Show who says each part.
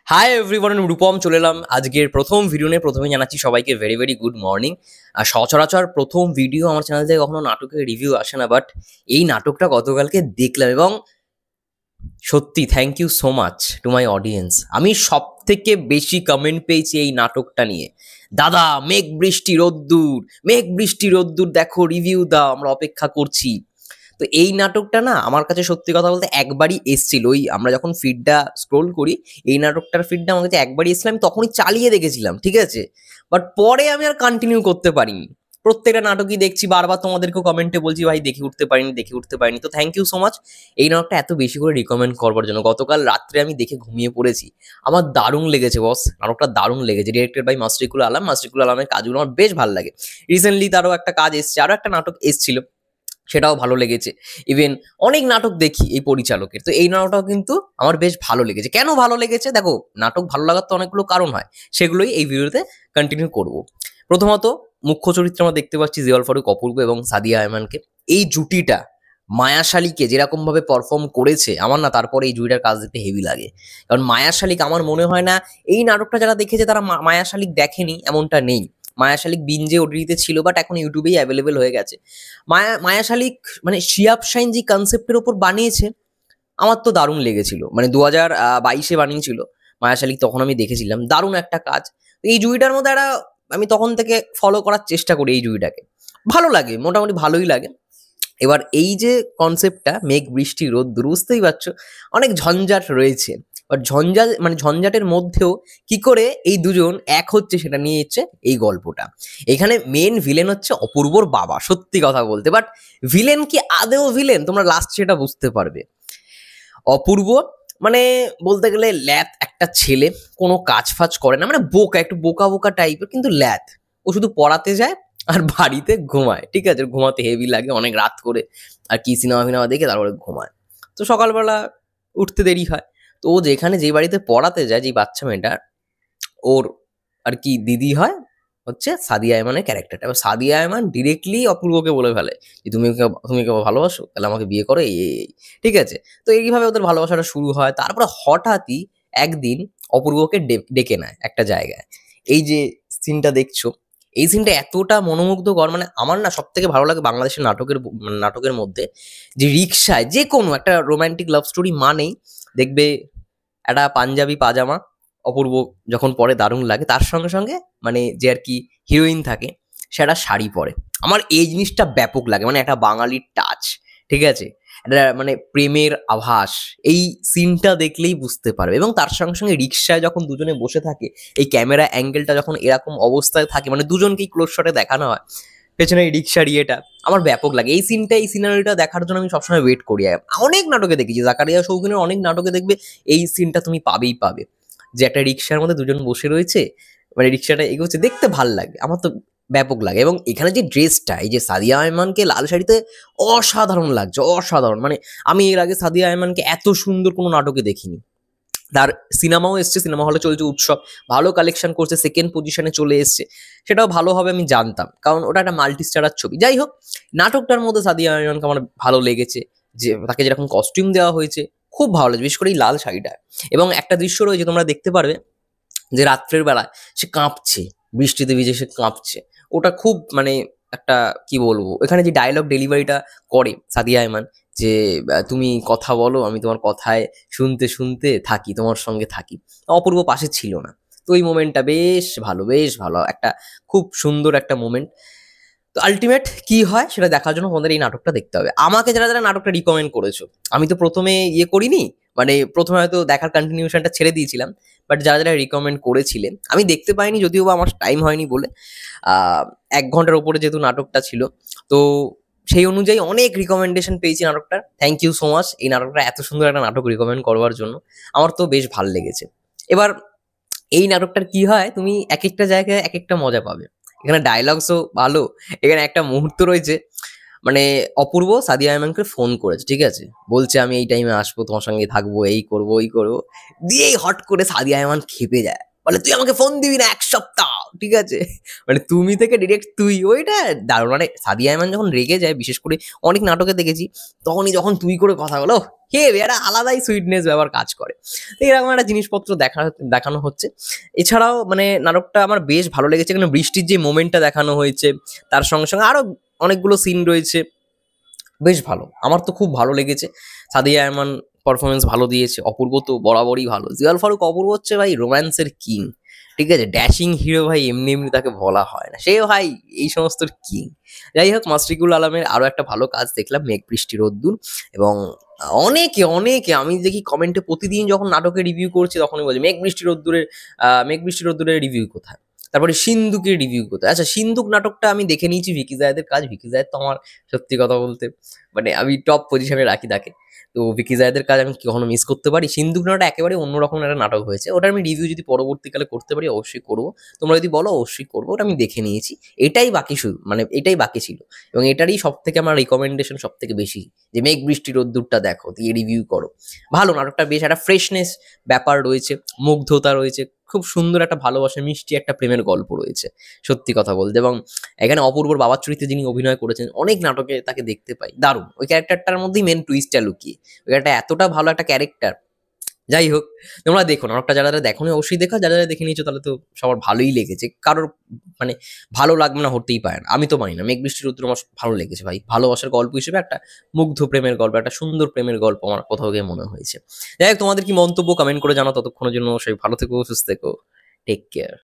Speaker 1: Hi everyone, Rupam চলে এলাম আজকের প্রথম ভিডিও নিয়ে। প্রথমে জানাচ্ছি সবাইকে ভেরি ভেরি গুড মর্নিং। আর সচরাচর প্রথম ভিডিও আমার চ্যানেল থেকে কখনো নাটকের রিভিউ আসে না, বাট এই নাটকটা গতকালকে দেখলাম এবং সত্যি thank you so much to my audience. আমি সব থেকে বেশি কমেন্ট পেয়েছি এই নাটকটা নিয়ে। দাদা মেঘ বৃষ্টি রোদ্দুর, মেঘ বৃষ্টি রোদ্দুর দেখো, রিভিউ দাও, আমরা অপেক্ষা করছি। তো এই নাটকটা না আমার কাছে সত্যি কথা বলতে একবারই এসছিল, ওই আমরা যখন ফিডটা স্ক্রোল করি এই নাটকটার ফিডটা আমার কাছে একবারই এসেছিল, আমি তখনই চালিয়ে দেখেছিলাম, ঠিক আছে। বাট পরে আমি আর কন্টিনিউ করতে পারিনি। প্রত্যেকটা নাটকই দেখছি, বারবার তোমাদেরকেও কমেন্টে বলছি ভাই দেখে উঠতে পারিনি। তো থ্যাংক ইউ সো মাচ এই নাটকটা এত বেশি করে রিকমেন্ড করবার জন্য। গতকাল রাত্রে আমি দেখে ঘুমিয়ে পড়েছি, আমার দারুণ লেগেছে বস, নাটকটা দারুণ লেগেছে। ডিরেক্টেড বাই মাসরিকুল আলমের কাজগুলো আমার বেশ ভালো লাগে। রিসেন্টলি তারও একটা কাজ এসছে, আরও একটা নাটক এসছিল, সেটাও ভালো লেগেছে। ইভেন অনেক নাটক দেখি এই পরিচালকের, তো এই নাটকটাও কিন্তু আমার বেশ ভালো লেগেছে। কেন ভালো লেগেছে দেখো, নাটক ভালো লাগার তো অনেকগুলো কারণ হয়, সেগুলোই এই ভিডিওতে কন্টিনিউ করব। প্রথমত মুখ্য চরিত্রে আমরা দেখতে পাচ্ছি জিয়াউল ফারুক অপূর্ব এবং সাদিয়া আয়মানকে। এই জুটিটা মায়া শালিকে যেরকম ভাবে পারফর্ম করেছে, আমার না তারপরে এই জুটিটার কাজ দেখতে হেভি লাগে। কারণ মায়া শালিক আমার মনে হয় না এই নাটকটা যারা দেখেছে তারা মায়া শালিক দেখেনি এমনটা নেই। মায়া শালিক বিঞ্জে ওটিটিতে ছিল, বাট এখন ইউটিউবেই অ্যাভেলেবেল হয়ে গেছে। মায়া শালিক মানে শিয়াব শাইন যে কনসেপ্টের ওপর বানিয়েছে, আমার তো দারুণ লেগেছিল। মানে 2022-এ বানিয়েছিল মায়া শালিক, তখন আমি দেখেছিলাম, দারুণ একটা কাজ। এই জুইটার মধ্যে একটা আমি তখন থেকে ফলো করার চেষ্টা করি এই জুইটাকে, ভালো লাগে, মোটামুটি ভালোই লাগে। এবার এই যে কনসেপ্টটা মেঘ বৃষ্টি রোদ্দুর, বুঝতেই পারছো অনেক ঝঞ্ঝাট রয়েছে। বাট ঝঞ্ঝাটের মধ্যেও কি করে এই দুজন এক হচ্ছে সেটা নিয়ে হচ্ছে এই গল্পটা। এখানে মেন ভিলেন হচ্ছে অপূর্বর বাবা, সত্যি কথা বলতে। বাট ভিলেন কি আদেও ভিলেন, তোমরা লাস্ট সেটা বুঝতে পারবে। অপূর্ব মানে বলতে গেলে ল্যাথ একটা ছেলে, কোনো কাজ ফাজ করে না, মানে বোকা, একটু বোকা বোকা টাইপের, কিন্তু ল্যাথ। ও শুধু পড়াতে যায় আর বাড়িতে ঘুমায়, ঠিক আছে, ঘুমাতে হেভি লাগে অনেক রাত করে, আর কি সিনেমা ফিনেমা দেখে তারপরে ঘুমায়। তো সকালবেলা উঠতে দেরি হয়। তো ও যেখানে যেই বাড়িতে পড়াতে যায়, যেই বাচ্চা মেয়েটার, ওর আর কি দিদি হয় হচ্ছে সাদিয়া আয়মানের ক্যারেক্টারটা। এবার সাদিয়া আয়মান ডিরেক্টলি অপূর্বকে বলে ফেলে যে তুমি ওকে ভালোবাসো, তাহলে আমাকে বিয়ে করো, এই ঠিক আছে। তো এইভাবে ওদের ভালোবাসাটা শুরু হয়। তারপরে হঠাৎই একদিন অপূর্বকে ডেকে নেয় একটা জায়গায়। এই যে সিনটা দেখছো, এই সিনটা এতটা মনোমুগ্ধকর, মানে আমার না সব থেকে ভালো লাগে বাংলাদেশের নাটকের মধ্যে, যে রিক্সায় যে কোনো একটা রোমান্টিক লাভ স্টোরি মানেই দেখবে একটা পাঞ্জাবি পাজামা অপূর্ব যখন পরে দারুণ লাগে, তার সঙ্গে সঙ্গে মানে যে আর কি হিরোইন থাকে সেটা শাড়ি পরে। আমার এই জিনিসটা ব্যাপক লাগে, মানে একটা বাঙালির টাচ, ঠিক আছে, একটা মানে প্রেমের আভাস। এই সিনটা দেখলেই বুঝতে পারবে। এবং তার সঙ্গে সঙ্গে রিক্সায় যখন দুজনে বসে থাকে, এই ক্যামেরা অ্যাঙ্গেলটা যখন এরকম অবস্থায় থাকে, মানে দুজনকেই ক্লোজ শটে দেখানো হয়, পেছনে এই রিক্সার ইয়েটা, আমার ব্যাপক লাগে। এই সিনটা, এই সিনারিটা দেখার জন্য আমি সবসময় ওয়েট করি। অনেক নাটকে দেখেছি, জাকারিয়া শৌখিনের অনেক নাটকে দেখবে এই সিনটা তুমি পাবেই পাবে, যে একটা রিক্সার মধ্যে দুজন বসে রয়েছে, মানে রিক্সাটা এগোচ্ছে, দেখতে ভাল লাগে, আমার তো ব্যাপক লাগে। এবং এখানে যে ড্রেসটা, এই যে সাদিয়া আয়মানকে লাল শাড়িতে অসাধারণ লাগছে, অসাধারণ। মানে আমি এর আগে সাদিয়া আয়মানকে এত সুন্দর কোনো নাটকে দেখিনি। তার সিনেমাও এসছে, সিনেমা হলে চলছে উৎসব, ভালো কালেকশন করছে, সেকেন্ড পজিশনে চলে এসছে, সেটাও ভালো হবে আমি জানতাম, কারণ ওটা একটা মাল্টি স্টারার ছবি। যাই হোক, নাটকটার মধ্যে সাদিয়া আয়মানকে আমার ভালো লেগেছে, যে তাকে যেরকম কস্টিউম দেওয়া হয়েছে খুব ভালো লাগছে, বিশেষ করে এই লাল শাড়িটা। এবং একটা দৃশ্য রয়েছে তোমরা দেখতে পারবে, যে রাত্রের বেলায় সে কাঁপছে, বৃষ্টিতে ভিজে সে কাঁপছে, ওটা খুব মানে একটা কি বলবো, এখানে যে ডায়লগ ডেলিভারিটা করে সাদিয়া আয়মান, যে তুমি কথা বলো, আমি তোমার কথায় শুনতে শুনতে থাকি, তোমার সঙ্গে থাকি। অপূর্ব পাশে ছিল না, তো ওই মোমেন্টটা বেশ ভালো, বেশ ভালো, একটা খুব সুন্দর একটা মোমেন্ট। তো আলটিমেট কি হয় সেটা দেখার জন্য তোমাদের এই নাটকটা দেখতে হবে। আমাকে যারা যারা নাটকটা রিকমেন্ড করেছো, আমি তো প্রথমে ইয়ে করিনি, মানে প্রথমে হয়তো দেখার কন্টিনিউশনটা ছেড়ে দিয়েছিলাম, বাট যারা যারা রিকমেন্ড করেছিলেন আমি দেখতে পাইনি, যদিও বা আমার টাইম হয়নি বলে। 1 ঘন্টার ওপরে যেহেতু নাটকটা ছিল, তো সেই অনুযায়ী অনেক রিকমেন্ডেশন পেয়েছি নাটকটার। থ্যাংক ইউ সো মাচ এই নাটকটা এত সুন্দর একটা নাটক রিকমেন্ড করবার জন্য, আমার তো বেশ ভালো লেগেছে। এবার এই নাটকটার কি হয়, তুমি এক একটা জায়গায় এক একটা মজা পাবে। এখানে ডায়লগসও ভালো। এখানে একটা মুহূর্ত রয়েছে, মানে অপূর্ব সাদিয়া আয়মানকে ফোন করেছে, ঠিক আছে, বলছে আমি এই টাইমে আসবো, তোমার সঙ্গে থাকবো, এই করবো ওই করবো, দিয়েই হট করে সাদিয়া আয়মান খেপে যায়, বলে তুই আমাকে ফোন দিবি না 1 সপ্তাহ, ঠিক আছে? মানে তুমি থেকে ডিরেক্ট তুই, ওইটা দারুণ। মানে সাদিয়া আয়মান যখন রেগে যায়, বিশেষ করে অনেক নাটকে দেখেছি, তখনই যখন তুই করে কথা বলো, হে একটা আলাদাই সুইটনেস ব্যাপার কাজ করে। তো এরকম একটা জিনিসপত্র দেখানো হচ্ছে। এছাড়াও মানে নাটকটা আমার বেশ ভালো লেগেছে, কারণ বৃষ্টির যে মোমেন্টটা দেখানো হয়েছে, তার সঙ্গে সঙ্গে আরো অনেকগুলো সিন রয়েছে, বেশ ভালো। আমার তো খুব ভালো লেগেছে। সাদিয়া আয়মান পারফরমেন্স ভালো দিয়েছে, অপূর্ব তো বরাবরই ভালো। জিয়াল ফারুক অপূর্ব হচ্ছে ভাই রোম্যান্সের কিং, ঠিক আছে? ড্যাশিং হিরো ভাই, এমনি এমনি তাকে বলা হয় না, সে ভাই এই সমস্ত কিং। যাই হোক, মাসরিকুল আলমের আরো একটা ভালো কাজ দেখলাম, মেঘ বৃষ্টি রোদ্দুর। এবং অনেকে অনেকে আমি দেখি কমেন্টে প্রতিদিন যখন নাটকের রিভিউ করছি, তখনই বলছে মেঘ বৃষ্টি রোদ্দুরের রিভিউ কোথায়, তারপরে সিন্ধুকের রিভিউ কোথায়। আচ্ছা, সিন্ধুক নাটকটা আমি দেখে নিয়েছি, ভিকি জায়েদের কাজ। ভিকি জায়েদ তো আমার সত্যি কথা বলতে মানে আমি টপ পজিশনে রাখি তাকে। তো ভিকি জায়েদের কাজ আমি কখনো মিস করতে পারি? সিন্ধুক নাটকটা একেবারে অন্যরকম একটা নাটক হয়েছে, ওটার আমি রিভিউ যদি পরবর্তীকালে করতে পারি অবশ্যই করবো। তোমরা যদি বলো অবশ্যই করবো, ওটা আমি দেখে নিয়েছি। এটাই বাকি, শুধু মানে এটাই বাকি ছিল। এবং এটারই সব থেকে আমার রিকমেন্ডেশন সব থেকে বেশি, যে মেঘ বৃষ্টি রোদ্দুরটা দেখো, দিয়ে রিভিউ করো। ভালো নাটকটা, বেশ একটা ফ্রেশনেস ব্যাপার রয়েছে, মুগ্ধতা রয়েছে, খুব সুন্দর একটা ভালোবাসা, মিষ্টি একটা প্রেমের গল্প রয়েছে, সত্যি কথা বলতে। এবং এখানে অপূর্বর বাবার চরিত্রে যিনি অভিনয় করেছেন, অনেক নাটকে তাকে দেখতে পাই, দারুণ। ওই ক্যারেক্টারটার মধ্যেই মেন টুইস্টটা লুকিয়ে, ওই একটা এতটা ভালো একটা ক্যারেক্টার। যাই হোক, তোমরা দেখো নাটকটা, যারা যারা দেখোনি অবশ্যই দেখো, যারা যারা দেখে নিয়েছো তাহলে তো সবার ভালোই লেগেছে। কারোর মানে ভালো লাগবে না হতেই পারে না, আমি তো মানি না। মেঘ বৃষ্টির উত্তর আমার ভালো লেগেছে ভাই, ভালোবাসার গল্প হিসেবে একটা মুগ্ধ প্রেমের গল্প, একটা সুন্দর প্রেমের গল্প আমার কোথাও গিয়ে মনে হয়েছে। যাই হোক, তোমাদের কি মন্তব্য কমেন্ট করে জানাও। ততক্ষণের জন্য সবাই ভালো থেকো, সুস্থ থেকো, টেক কেয়ার।